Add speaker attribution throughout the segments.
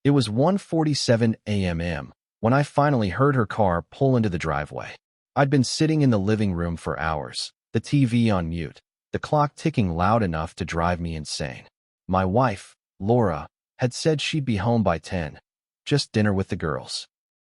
Speaker 1: It was 1:47 a.m. when I finally heard her car pull into the driveway. I'd been sitting in the living room for hours, the TV on mute, the clock ticking loud enough to drive me insane. My wife, Laura, had said she'd be home by 10, just dinner with the girls.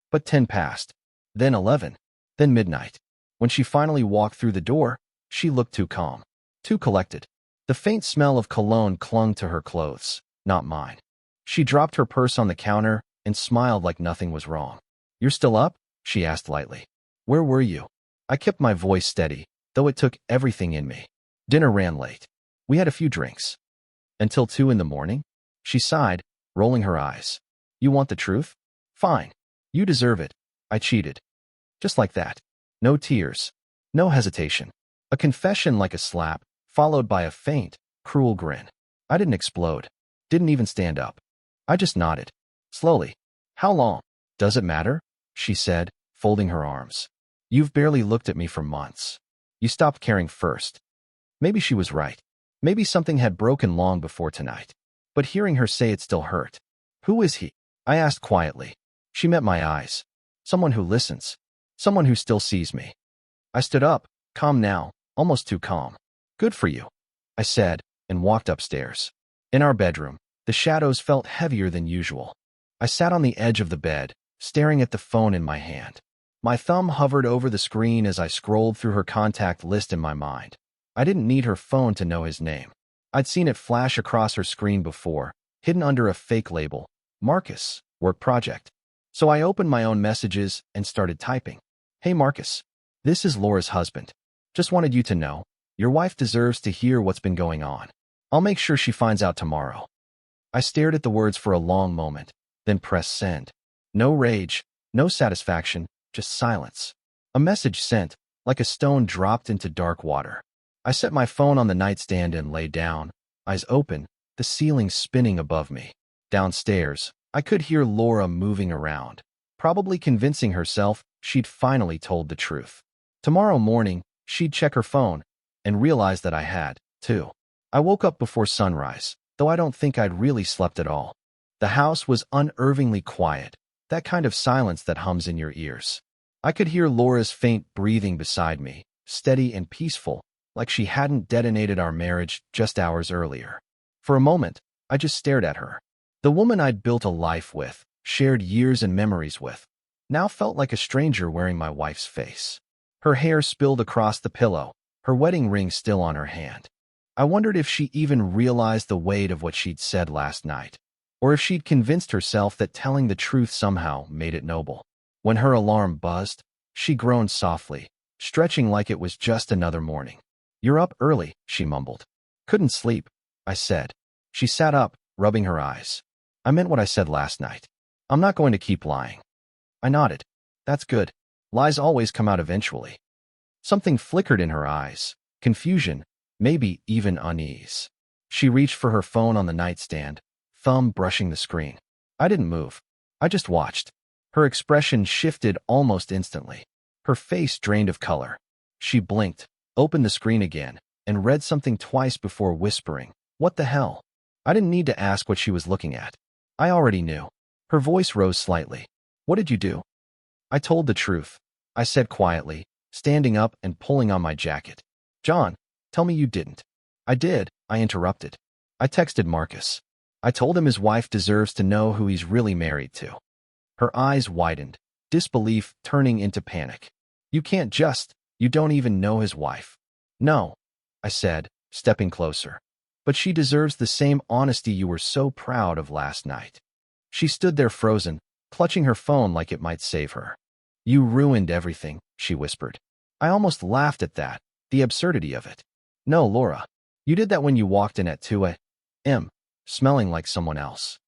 Speaker 1: But 10 passed, then 11, then midnight. When she finally walked through the door, she looked too calm, too collected. The faint smell of cologne clung to her clothes, not mine. She dropped her purse on the counter and smiled like nothing was wrong. "You're still up?" she asked lightly. "Where were you?" I kept my voice steady, though it took everything in me. "Dinner ran late. We had a few drinks." "Until 2 in the morning?" She sighed, rolling her eyes. "You want the truth? Fine. You deserve it. I cheated." Just like that. No tears. No hesitation. A confession like a slap, followed by a faint, cruel grin. I didn't explode. Didn't even stand up. I just nodded. Slowly. "How long?" "Does it matter?" she said, folding her arms. "You've barely looked at me for months. You stopped caring first." Maybe she was right. Maybe something had broken long before tonight. But hearing her say it still hurt. "Who is he?" I asked quietly. She met my eyes. "Someone who listens. Someone who still sees me." I stood up, calm now, almost too calm. "Good for you," I said, and walked upstairs. In our bedroom, the shadows felt heavier than usual. I sat on the edge of the bed, staring at the phone in my hand. My thumb hovered over the screen as I scrolled through her contact list in my mind. I didn't need her phone to know his name. I'd seen it flash across her screen before, hidden under a fake label, Marcus, work project. So I opened my own messages and started typing. "Hey Marcus, this is Laura's husband. Just wanted you to know, your wife deserves to hear what's been going on. I'll make sure she finds out tomorrow." I stared at the words for a long moment, then pressed send. No rage, no satisfaction, just silence. A message sent, like a stone dropped into dark water. I set my phone on the nightstand and lay down, eyes open, the ceiling spinning above me. Downstairs, I could hear Laura moving around, probably convincing herself she'd finally told the truth. Tomorrow morning, she'd check her phone and realize that I had, too. I woke up before sunrise, though I don't think I'd really slept at all. The house was unnervingly quiet, that kind of silence that hums in your ears. I could hear Laura's faint breathing beside me, steady and peaceful, like she hadn't detonated our marriage just hours earlier. For a moment, I just stared at her. The woman I'd built a life with, shared years and memories with, now felt like a stranger wearing my wife's face. Her hair spilled across the pillow, her wedding ring still on her hand. I wondered if she even realized the weight of what she'd said last night, or if she'd convinced herself that telling the truth somehow made it noble. When her alarm buzzed, she groaned softly, stretching like it was just another morning. "You're up early," she mumbled. "Couldn't sleep," I said. She sat up, rubbing her eyes. "I meant what I said last night. I'm not going to keep lying." I nodded. "That's good. Lies always come out eventually." Something flickered in her eyes. Confusion, maybe even unease. She reached for her phone on the nightstand, thumb brushing the screen. I didn't move. I just watched. Her expression shifted almost instantly. Her face drained of color. She blinked, opened the screen again, and read something twice before whispering, "What the hell?" I didn't need to ask what she was looking at. I already knew. Her voice rose slightly. "What did you do?" "I told the truth," I said quietly, standing up and pulling on my jacket. "John, tell me you didn't." "I did," I interrupted. "I texted Marcus. I told him his wife deserves to know who he's really married to." Her eyes widened, disbelief turning into panic. You don't even know his wife." "No," I said, stepping closer. "But she deserves the same honesty you were so proud of last night." She stood there frozen, clutching her phone like it might save her. "You ruined everything," she whispered. I almost laughed at that, the absurdity of it. "No, Laura. You did that when you walked in at 2 a.m., smelling like someone else."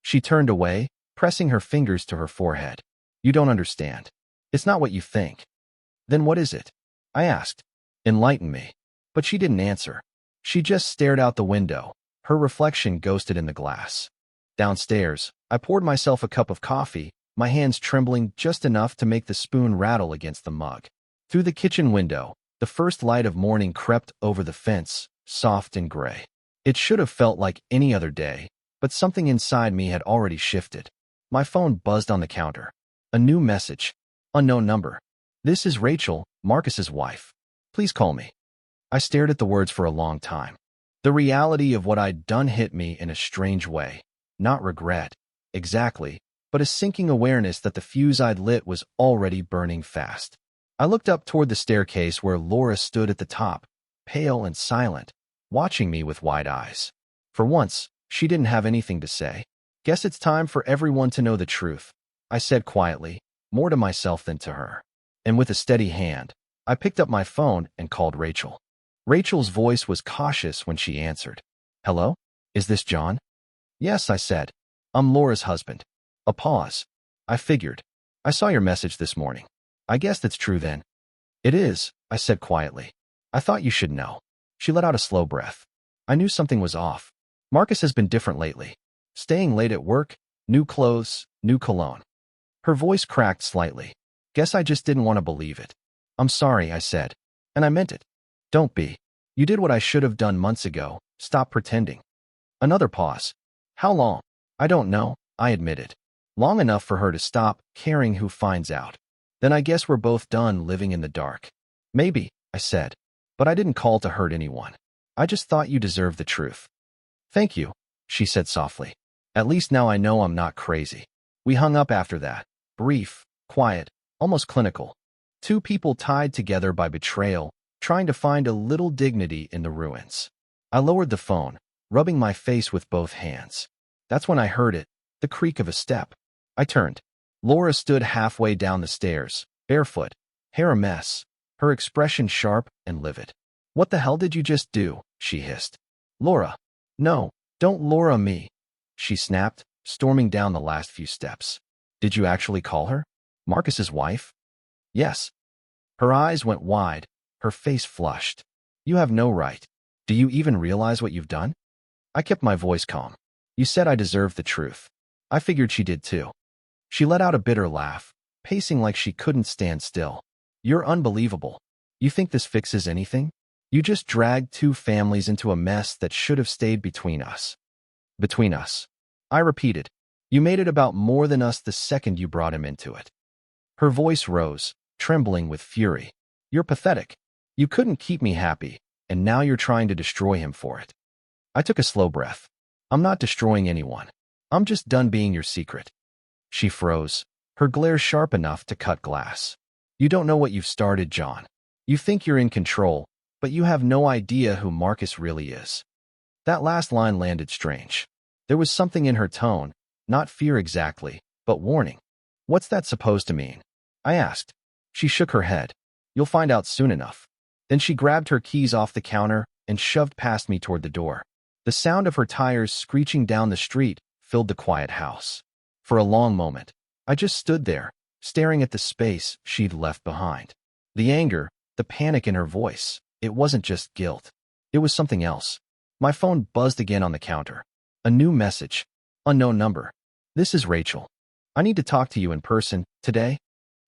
Speaker 1: She turned away, pressing her fingers to her forehead. "You don't understand. It's not what you think." "Then what is it?" I asked. "Enlighten me." But she didn't answer. She just stared out the window, her reflection ghosted in the glass. Downstairs, I poured myself a cup of coffee, my hands trembling just enough to make the spoon rattle against the mug. Through the kitchen window, the first light of morning crept over the fence, soft and gray. It should have felt like any other day, But something inside me had already shifted. My phone buzzed on the counter. A new message. Unknown number. This is Rachel, Marcus's wife. Please call me. I stared at the words for a long time. The reality of what I'd done hit me in a strange way. Not regret, exactly, but a sinking awareness that the fuse I'd lit was already burning fast. I looked up toward the staircase where Laura stood at the top, pale and silent, watching me with wide eyes. For once, she didn't have anything to say. Guess it's time for everyone to know the truth, I said quietly, more to myself than to her. And with a steady hand, I picked up my phone and called Rachel. Rachel's voice was cautious when she answered. Hello? Is this John? Yes, I said. I'm Laura's husband. A pause. I figured. I saw your message this morning. I guess that's true then. It is, I said quietly. I thought you should know. She let out a slow breath. I knew something was off. Marcus has been different lately. Staying late at work, new clothes, new cologne. Her voice cracked slightly. Guess I just didn't want to believe it. I'm sorry, I said. And I meant it. Don't be. You did what I should have done months ago. Stop pretending. Another pause. How long? I don't know, I admitted. Long enough for her to stop caring who finds out. Then I guess we're both done living in the dark. Maybe, I said. But I didn't call to hurt anyone. I just thought you deserved the truth. Thank you, she said softly. At least now I know I'm not crazy. We hung up after that. Brief, quiet, almost clinical. Two people tied together by betrayal, trying to find a little dignity in the ruins. I lowered the phone, rubbing my face with both hands. That's when I heard it, the creak of a step. I turned. Laura stood halfway down the stairs, barefoot, hair a mess, her expression sharp and livid. What the hell did you just do? She hissed. Laura. No, don't Laura me, she snapped, storming down the last few steps. Did you actually call her? Marcus's wife? Yes. Her eyes went wide, her face flushed. You have no right. Do you even realize what you've done? I kept my voice calm. You said I deserved the truth. I figured she did too. She let out a bitter laugh, pacing like she couldn't stand still. You're unbelievable. You think this fixes anything? You just dragged two families into a mess that should have stayed between us. Between us. I repeated. You made it about more than us the second you brought him into it. Her voice rose, trembling with fury. You're pathetic. You couldn't keep me happy, and now you're trying to destroy him for it. I took a slow breath. I'm not destroying anyone. I'm just done being your secret. She froze, her glare sharp enough to cut glass. You don't know what you've started, John. You think you're in control, but you have no idea who Marcus really is. That last line landed strange. There was something in her tone, not fear exactly, but warning. What's that supposed to mean? I asked. She shook her head. You'll find out soon enough. Then she grabbed her keys off the counter and shoved past me toward the door. The sound of her tires screeching down the street filled the quiet house. For a long moment, I just stood there, staring at the space she'd left behind. The anger, the panic in her voice, it wasn't just guilt. It was something else. My phone buzzed again on the counter. A new message. Unknown number. This is Rachel. I need to talk to you in person, today.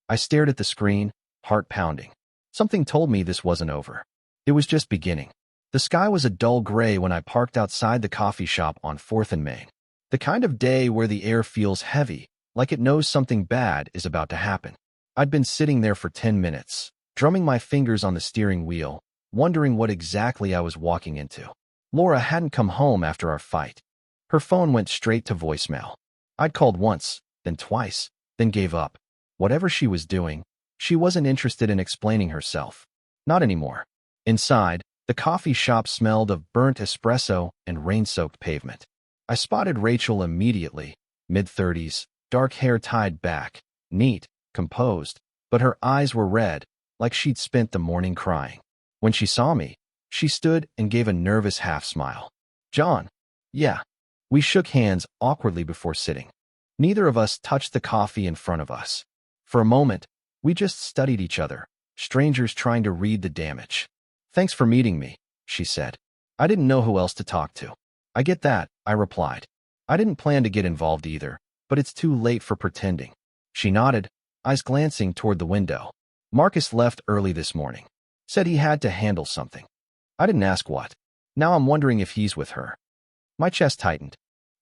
Speaker 1: I stared at the screen, heart pounding. Something told me this wasn't over. It was just beginning. The sky was a dull gray when I parked outside the coffee shop on 4th and Main. The kind of day where the air feels heavy, like it knows something bad is about to happen. I'd been sitting there for 10 minutes, drumming my fingers on the steering wheel, wondering what exactly I was walking into. Laura hadn't come home after our fight. Her phone went straight to voicemail. I'd called once, then twice, then gave up. Whatever she was doing, she wasn't interested in explaining herself. Not anymore. Inside, the coffee shop smelled of burnt espresso and rain-soaked pavement. I spotted Rachel immediately, mid-30s, dark hair tied back, neat, composed, but her eyes were red, like she'd spent the morning crying. When she saw me, she stood and gave a nervous half-smile. John. Yeah. We shook hands awkwardly before sitting. Neither of us touched the coffee in front of us. For a moment, we just studied each other, strangers trying to read the damage. Thanks for meeting me, she said. I didn't know who else to talk to. I get that, I replied. I didn't plan to get involved either, but it's too late for pretending. She nodded, eyes glancing toward the window. Marcus left early this morning. Said he had to handle something. I didn't ask what. Now I'm wondering if he's with her. My chest tightened.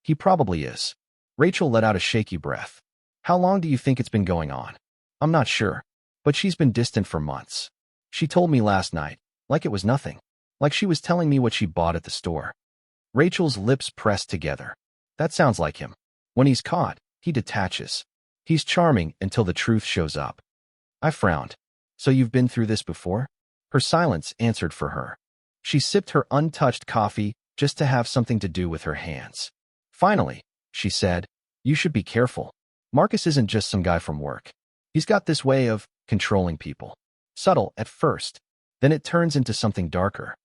Speaker 1: He probably is. Rachel let out a shaky breath. How long do you think it's been going on? I'm not sure, but she's been distant for months. She told me last night, like it was nothing, like she was telling me what she bought at the store. Rachel's lips pressed together. That sounds like him. When he's caught, he detaches. He's charming until the truth shows up. I frowned. So you've been through this before? Her silence answered for her. She sipped her untouched coffee just to have something to do with her hands. Finally, she said, you should be careful. Marcus isn't just some guy from work. He's got this way of controlling people. Subtle at first, then it turns into something darker.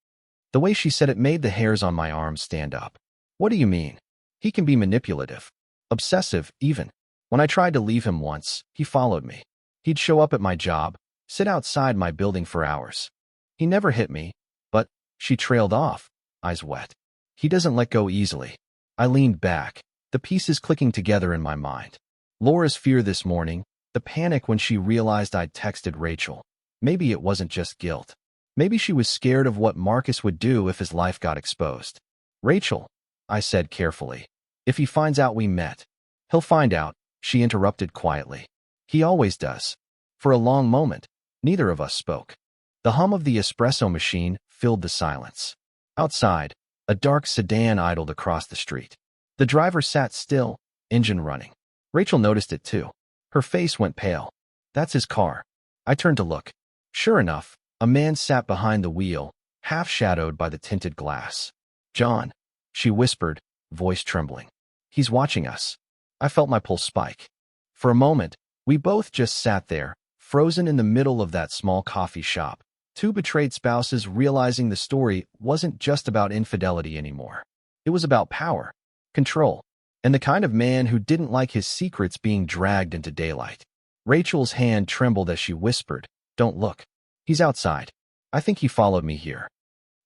Speaker 1: The way she said it made the hairs on my arms stand up. What do you mean? He can be manipulative, obsessive even. When I tried to leave him once, he followed me. He'd show up at my job, sit outside my building for hours. He never hit me, but she trailed off, eyes wet. He doesn't let go easily. I leaned back, the pieces clicking together in my mind. Laura's fear this morning, the panic when she realized I'd texted Rachel. Maybe it wasn't just guilt. Maybe she was scared of what Marcus would do if his life got exposed. Rachel, I said carefully, if he finds out we met. He'll find out, she interrupted quietly. He always does. For a long moment, neither of us spoke. The hum of the espresso machine filled the silence. Outside, a dark sedan idled across the street. The driver sat still, engine running. Rachel noticed it too. Her face went pale. That's his car. I turned to look. Sure enough, a man sat behind the wheel, half shadowed by the tinted glass. John, she whispered, voice trembling. He's watching us. I felt my pulse spike. For a moment, we both just sat there, frozen in the middle of that small coffee shop. Two betrayed spouses realizing the story wasn't just about infidelity anymore. It was about power, control, and the kind of man who didn't like his secrets being dragged into daylight. Rachel's hand trembled as she whispered, don't look. He's outside. I think he followed me here.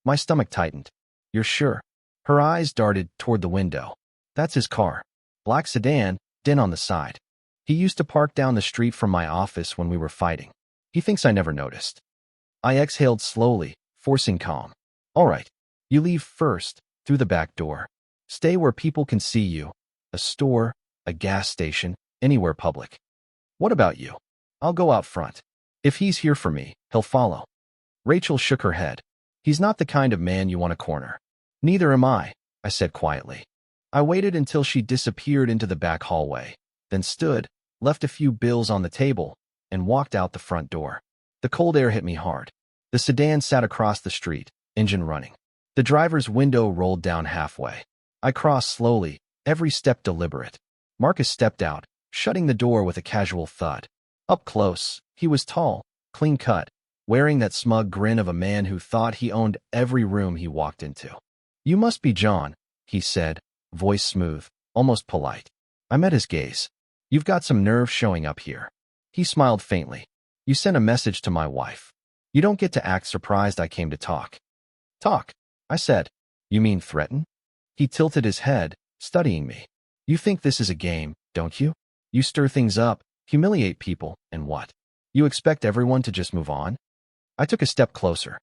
Speaker 1: My stomach tightened. You're sure? Her eyes darted toward the window. That's his car. Black sedan, din on the side. He used to park down the street from my office when we were fighting. He thinks I never noticed. I exhaled slowly, forcing calm. All right. You leave first, through the back door. Stay where people can see you. A store, a gas station, anywhere public. What about you? I'll go out front. If he's here for me, he'll follow. Rachel shook her head. He's not the kind of man you want to corner. Neither am I said quietly. I waited until she disappeared into the back hallway, then stood, left a few bills on the table, and walked out the front door. The cold air hit me hard. The sedan sat across the street, engine running. The driver's window rolled down halfway. I crossed slowly, every step deliberate. Marcus stepped out, shutting the door with a casual thud. Up close, he was tall, clean-cut, wearing that smug grin of a man who thought he owned every room he walked into. You must be John, he said, voice smooth, almost polite. I met his gaze. You've got some nerve showing up here. He smiled faintly. You sent a message to my wife. You don't get to act surprised I came to talk. Talk, I said. You mean threaten? He tilted his head, studying me. You think this is a game, don't you? You stir things up, humiliate people, and what? You expect everyone to just move on? I took a step closer.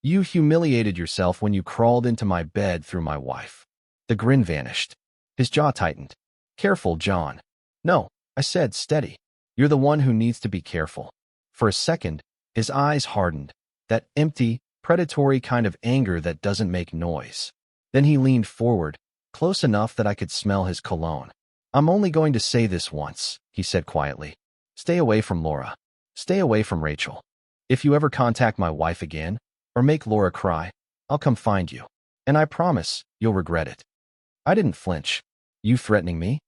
Speaker 1: You humiliated yourself when you crawled into my bed through my wife. The grin vanished. His jaw tightened. Careful, John. No, I said, steady. You're the one who needs to be careful. For a second, his eyes hardened, that empty, predatory kind of anger that doesn't make noise. Then he leaned forward, close enough that I could smell his cologne. I'm only going to say this once, he said quietly. Stay away from Laura. Stay away from Rachel. If you ever contact my wife again, or make Laura cry, I'll come find you. And I promise, you'll regret it. I didn't flinch. You threatening me?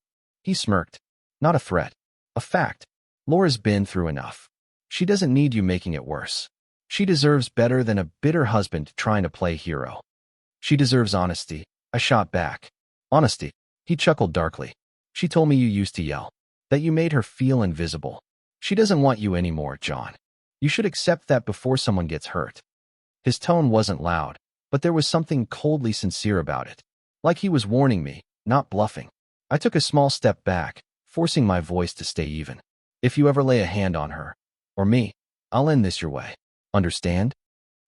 Speaker 1: He smirked. Not a threat. A fact. Laura's been through enough. She doesn't need you making it worse. She deserves better than a bitter husband trying to play hero. She deserves honesty, I shot back. Honesty. He chuckled darkly. She told me you used to yell. That you made her feel invisible. She doesn't want you anymore, John. You should accept that before someone gets hurt. His tone wasn't loud, but there was something coldly sincere about it. Like he was warning me, not bluffing. I took a small step back, forcing my voice to stay even. If you ever lay a hand on her, or me, I'll end this your way. Understand?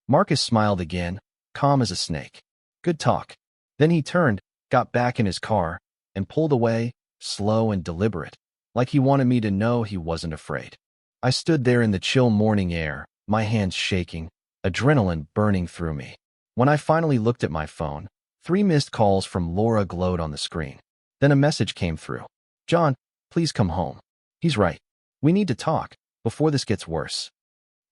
Speaker 1: Marcus smiled again, calm as a snake. Good talk. Then he turned, got back in his car, and pulled away, slow and deliberate, like he wanted me to know he wasn't afraid. I stood there in the chill morning air, my hands shaking, adrenaline burning through me. When I finally looked at my phone, 3 missed calls from Laura glowed on the screen. Then a message came through. "John, please come home. He's right. We need to talk, before this gets worse."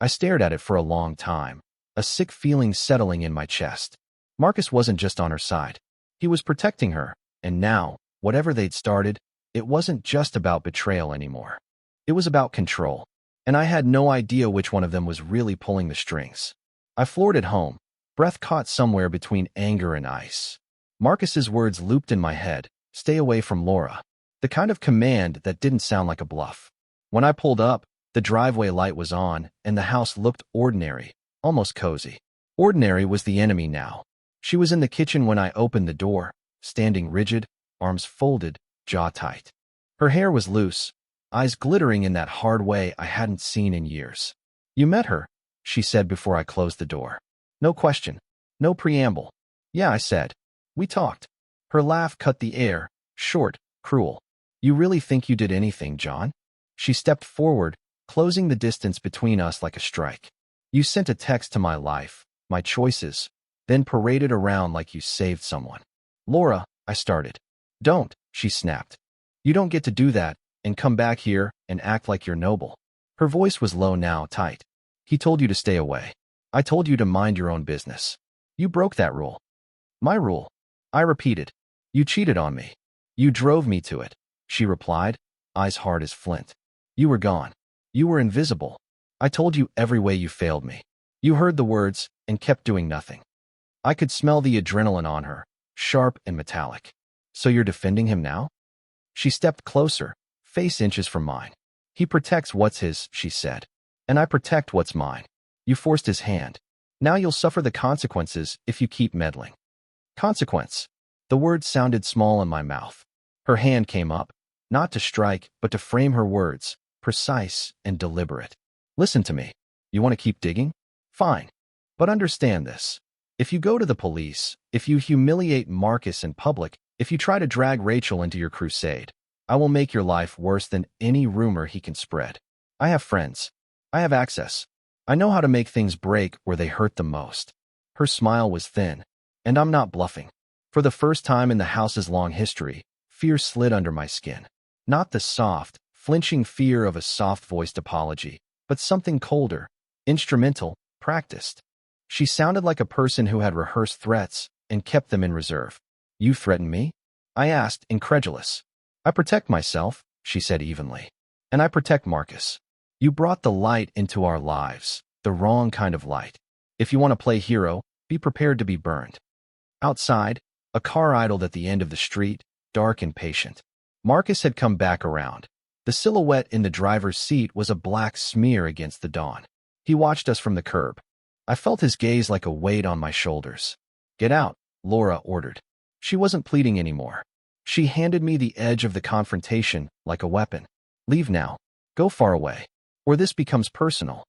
Speaker 1: I stared at it for a long time, a sick feeling settling in my chest. Marcus wasn't just on her side. He was protecting her, and now, whatever they'd started, it wasn't just about betrayal anymore. It was about control, and I had no idea which one of them was really pulling the strings. I floored it home, breath caught somewhere between anger and ice. Marcus's words looped in my head, "Stay away from Laura." The kind of command that didn't sound like a bluff. When I pulled up, the driveway light was on, and the house looked ordinary, almost cozy. Ordinary was the enemy now. She was in the kitchen when I opened the door, standing rigid, arms folded, jaw tight. Her hair was loose, eyes glittering in that hard way I hadn't seen in years. "You met her," she said before I closed the door. No question, no preamble. "Yeah," I said. "We talked." Her laugh cut the air, short, cruel. "You really think you did anything, John?" She stepped forward, closing the distance between us like a strike. "You sent a text to my life, my choices, then paraded around like you saved someone." "Laura," I started. "Don't," she snapped. "You don't get to do that and come back here and act like you're noble." Her voice was low now, tight. "He told you to stay away. I told you to mind your own business. You broke that rule." "My rule?" I repeated. "You cheated on me. You drove me to it," she replied, eyes hard as flint. "You were gone. You were invisible. I told you every way you failed me. You heard the words and kept doing nothing." I could smell the adrenaline on her, sharp and metallic. "So you're defending him now?" She stepped closer, face inches from mine. "He protects what's his," she said, "and I protect what's mine. You forced his hand. Now you'll suffer the consequences if you keep meddling." Consequence. The word sounded small in my mouth. Her hand came up, not to strike, but to frame her words, precise and deliberate. "Listen to me. You want to keep digging? Fine. But understand this. If you go to the police, if you humiliate Marcus in public, if you try to drag Rachel into your crusade, I will make your life worse than any rumor he can spread. I have friends. I have access. I know how to make things break where they hurt the most." Her smile was thin, and I'm not bluffing. For the first time in the house's long history, fear slid under my skin. Not the soft, flinching fear of a soft-voiced apology, but something colder, instrumental, practiced. She sounded like a person who had rehearsed threats and kept them in reserve. "You threaten me?" I asked, incredulous. "I protect myself," she said evenly. "And I protect Marcus. You brought the light into our lives, the wrong kind of light. If you want to play hero, be prepared to be burned." Outside, a car idled at the end of the street, dark and patient. Marcus had come back around. The silhouette in the driver's seat was a black smear against the dawn. He watched us from the curb. I felt his gaze like a weight on my shoulders. "Get out," Laura ordered. She wasn't pleading anymore. She handed me the edge of the confrontation like a weapon. "Leave now. Go far away. Or this becomes personal."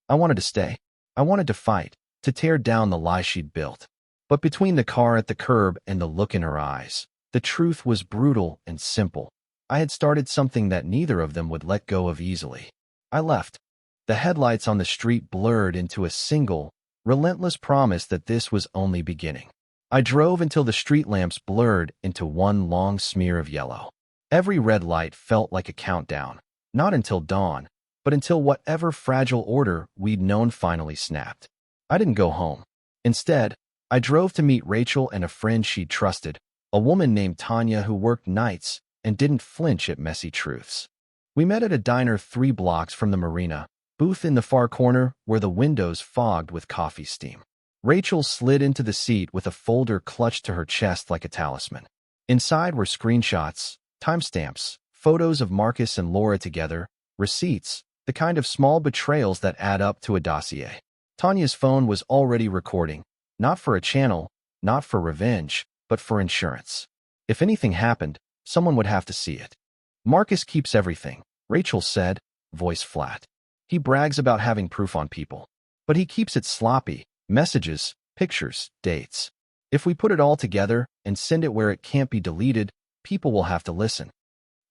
Speaker 1: I wanted to stay. I wanted to fight, to tear down the lie she'd built. But between the car at the curb and the look in her eyes, the truth was brutal and simple. I had started something that neither of them would let go of easily. I left. The headlights on the street blurred into a single, relentless promise that this was only beginning. I drove until the street lamps blurred into one long smear of yellow. Every red light felt like a countdown, not until dawn, but until whatever fragile order we'd known finally snapped. I didn't go home. Instead, I drove to meet Rachel and a friend she'd trusted, a woman named Tanya who worked nights and didn't flinch at messy truths. We met at a diner 3 blocks from the marina, booth in the far corner where the windows fogged with coffee steam. Rachel slid into the seat with a folder clutched to her chest like a talisman. Inside were screenshots, timestamps, photos of Marcus and Laura together, receipts, the kind of small betrayals that add up to a dossier. Tanya's phone was already recording, not for a channel, not for revenge, but for insurance. If anything happened, someone would have to see it. "Marcus keeps everything," Rachel said, voice flat. "He brags about having proof on people. But he keeps it sloppy, messages, pictures, dates. If we put it all together and send it where it can't be deleted, people will have to listen.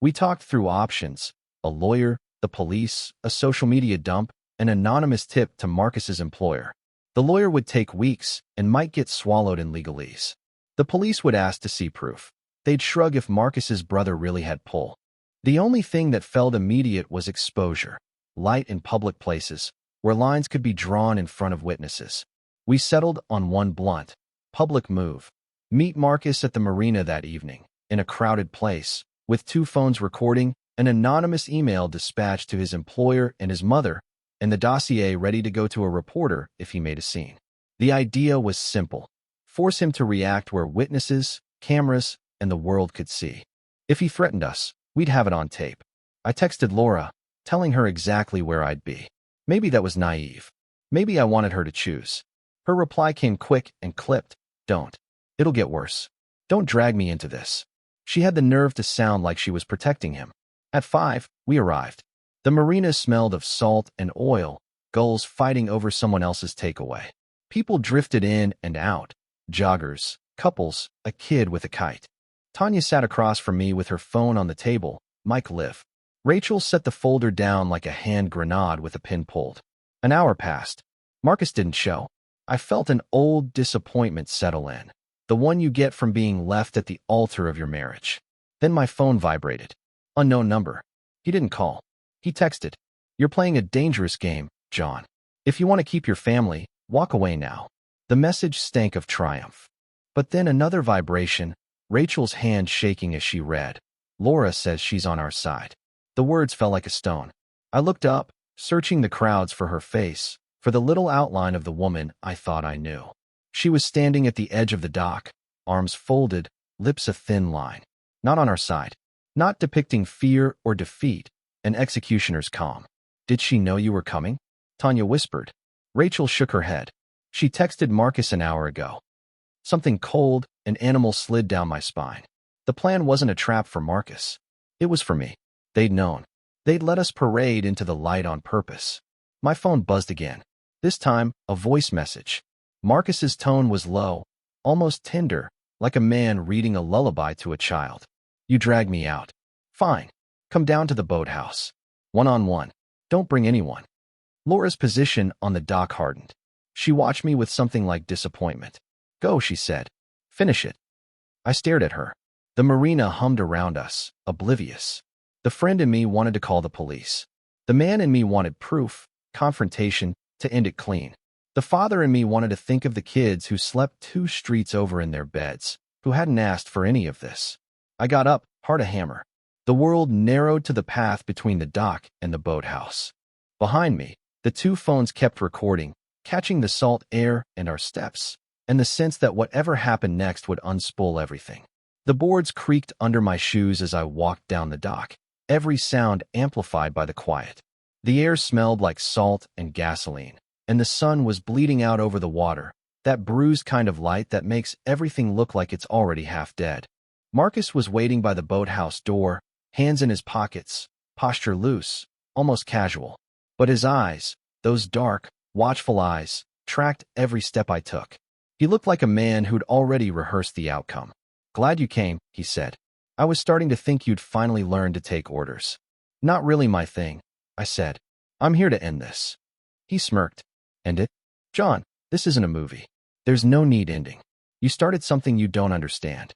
Speaker 1: We talked through options: a lawyer, the police, a social media dump, an anonymous tip to Marcus's employer. The lawyer would take weeks and might get swallowed in legalese. The police would ask to see proof. They'd shrug if Marcus's brother really had pull. The only thing that felt immediate was exposure, light in public places, where lines could be drawn in front of witnesses. We settled on one blunt, public move: meet Marcus at the marina that evening, in a crowded place, with 2 phones recording, an anonymous email dispatched to his employer and his mother, and the dossier ready to go to a reporter if he made a scene. The idea was simple: force him to react where witnesses, cameras, and the world could see. If he threatened us, we'd have it on tape. I texted Laura, telling her exactly where I'd be. Maybe that was naive. Maybe I wanted her to choose. Her reply came quick and clipped: "Don't. It'll get worse. Don't drag me into this." She had the nerve to sound like she was protecting him. At 5, we arrived. The marina smelled of salt and oil, gulls fighting over someone else's takeaway. People drifted in and out: joggers, couples, a kid with a kite. Tanya sat across from me with her phone on the table. Mike live. Rachel set the folder down like a hand grenade with a pin pulled. An hour passed. Marcus didn't show. I felt an old disappointment settle in, the one you get from being left at the altar of your marriage. Then my phone vibrated. Unknown number. He didn't call. He texted: "You're playing a dangerous game, John. If you want to keep your family, walk away now." The message stank of triumph. But then another vibration, Rachel's hand shaking as she read: "Laura says she's on our side." The words fell like a stone. I looked up, searching the crowds for her face, for the little outline of the woman I thought I knew. She was standing at the edge of the dock, arms folded, lips a thin line. Not on our side. Not depicting fear or defeat, an executioner's calm. "Did she know you were coming?" Tanya whispered. Rachel shook her head. "She texted Marcus an hour ago." Something cold, an animal slid down my spine. The plan wasn't a trap for Marcus. It was for me. They'd known. They'd let us parade into the light on purpose. My phone buzzed again. This time, a voice message. Marcus's tone was low, almost tender, like a man reading a lullaby to a child. "You dragged me out. Fine. Come down to the boathouse. One-on-one. Don't bring anyone." Laura's position on the dock hardened. She watched me with something like disappointment. "Go," she said. "Finish it." I stared at her. The marina hummed around us, oblivious. The friend in me wanted to call the police. The man in me wanted proof, confrontation, to end it clean. The father in me wanted to think of the kids who slept 2 streets over in their beds, who hadn't asked for any of this. I got up, hard a hammer. The world narrowed to the path between the dock and the boathouse. Behind me, the 2 phones kept recording, catching the salt air and our steps, and the sense that whatever happened next would unspool everything. The boards creaked under my shoes as I walked down the dock, every sound amplified by the quiet. The air smelled like salt and gasoline, and the sun was bleeding out over the water, that bruised kind of light that makes everything look like it's already half dead. Marcus was waiting by the boathouse door, hands in his pockets, posture loose, almost casual. But his eyes, those dark, watchful eyes, tracked every step I took. He looked like a man who'd already rehearsed the outcome. "Glad you came," he said. "I was starting to think you'd finally learned to take orders." "Not really my thing," I said. "I'm here to end this." He smirked. "End it? John, this isn't a movie. There's no need ending. You started something you don't understand."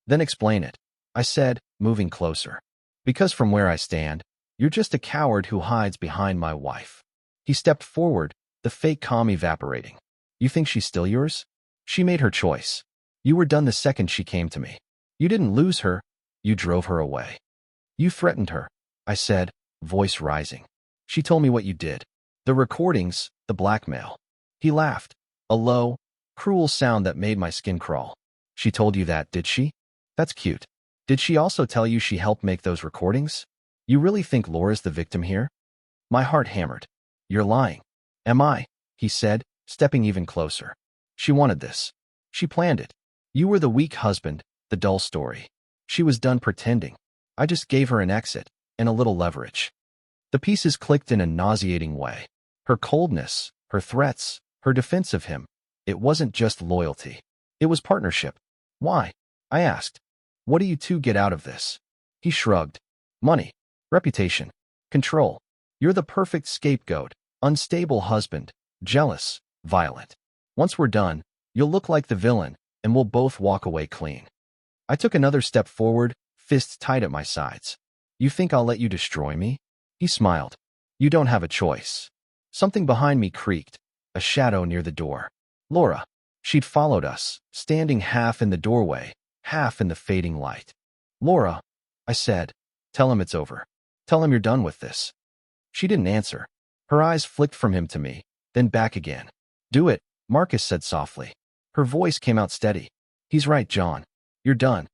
Speaker 1: "Then explain it," I said, moving closer. "Because from where I stand, you're just a coward who hides behind my wife." He stepped forward, the fake calm evaporating. "You think she's still yours? She made her choice. You were done the second she came to me. You didn't lose her, you drove her away. You threatened her," I said, voice rising. "She told me what you did. The recordings, the blackmail." He laughed, a low, cruel sound that made my skin crawl. "She told you that, did she? That's cute. Did she also tell you she helped make those recordings? You really think Laura's the victim here?" My heart hammered. "You're lying." "Am I?" he said, stepping even closer. "She wanted this. She planned it. You were the weak husband, the dull story. She was done pretending. I just gave her an exit and a little leverage." The pieces clicked in a nauseating way. Her coldness, her threats, her defense of him. It wasn't just loyalty. It was partnership. "Why?" I asked. What do you two get out of this? He shrugged. Money, reputation, control. You're the perfect scapegoat, unstable husband, jealous, violent. Once we're done, you'll look like the villain, and we'll both walk away clean. I took another step forward, fists tight at my sides. You think I'll let you destroy me? He smiled. You don't have a choice. Something behind me creaked, a shadow near the door. Laura. She'd followed us, standing half in the doorway, half in the fading light. Laura, I said, tell him it's over. Tell him you're done with this. She didn't answer. Her eyes flicked from him to me, then back again. Do it, Marcus said softly. Her voice came out steady. He's right, John. You're done.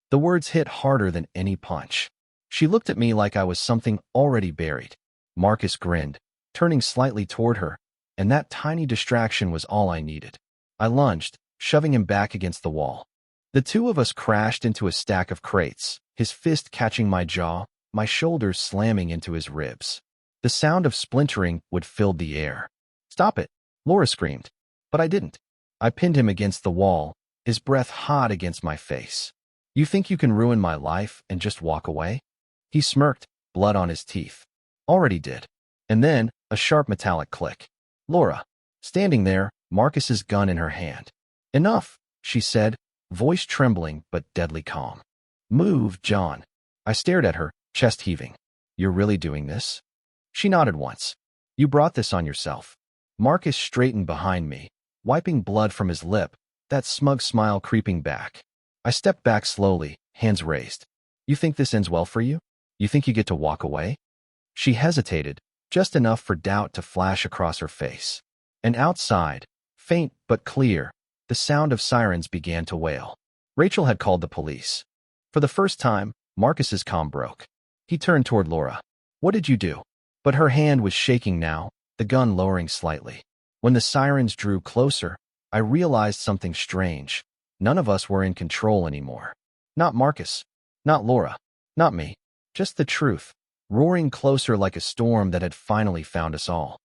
Speaker 1: The words hit harder than any punch. She looked at me like I was something already buried. Marcus grinned, turning slightly toward her, and that tiny distraction was all I needed. I lunged, shoving him back against the wall. The two of us crashed into a stack of crates, his fist catching my jaw, my shoulders slamming into his ribs. The sound of splintering would fill the air. Stop it, Laura screamed. But I didn't. I pinned him against the wall, his breath hot against my face. You think you can ruin my life and just walk away? He smirked, blood on his teeth. Already did. And then, a sharp metallic click. Laura, standing there, Marcus's gun in her hand. Enough, she said, voice trembling but deadly calm. Move, John. I stared at her, chest heaving. You're really doing this? She nodded once. You brought this on yourself. Marcus straightened behind me, wiping blood from his lip, that smug smile creeping back. I stepped back slowly, hands raised. You think this ends well for you? You think you get to walk away? She hesitated, just enough for doubt to flash across her face. And outside, faint but clear, the sound of sirens began to wail. Rachel had called the police. For the first time, Marcus's calm broke. He turned toward Laura. What did you do? But her hand was shaking now, the gun lowering slightly. When the sirens drew closer, I realized something strange. None of us were in control anymore. Not Marcus. Not Laura. Not me. Just the truth, roaring closer like a storm that had finally found us all.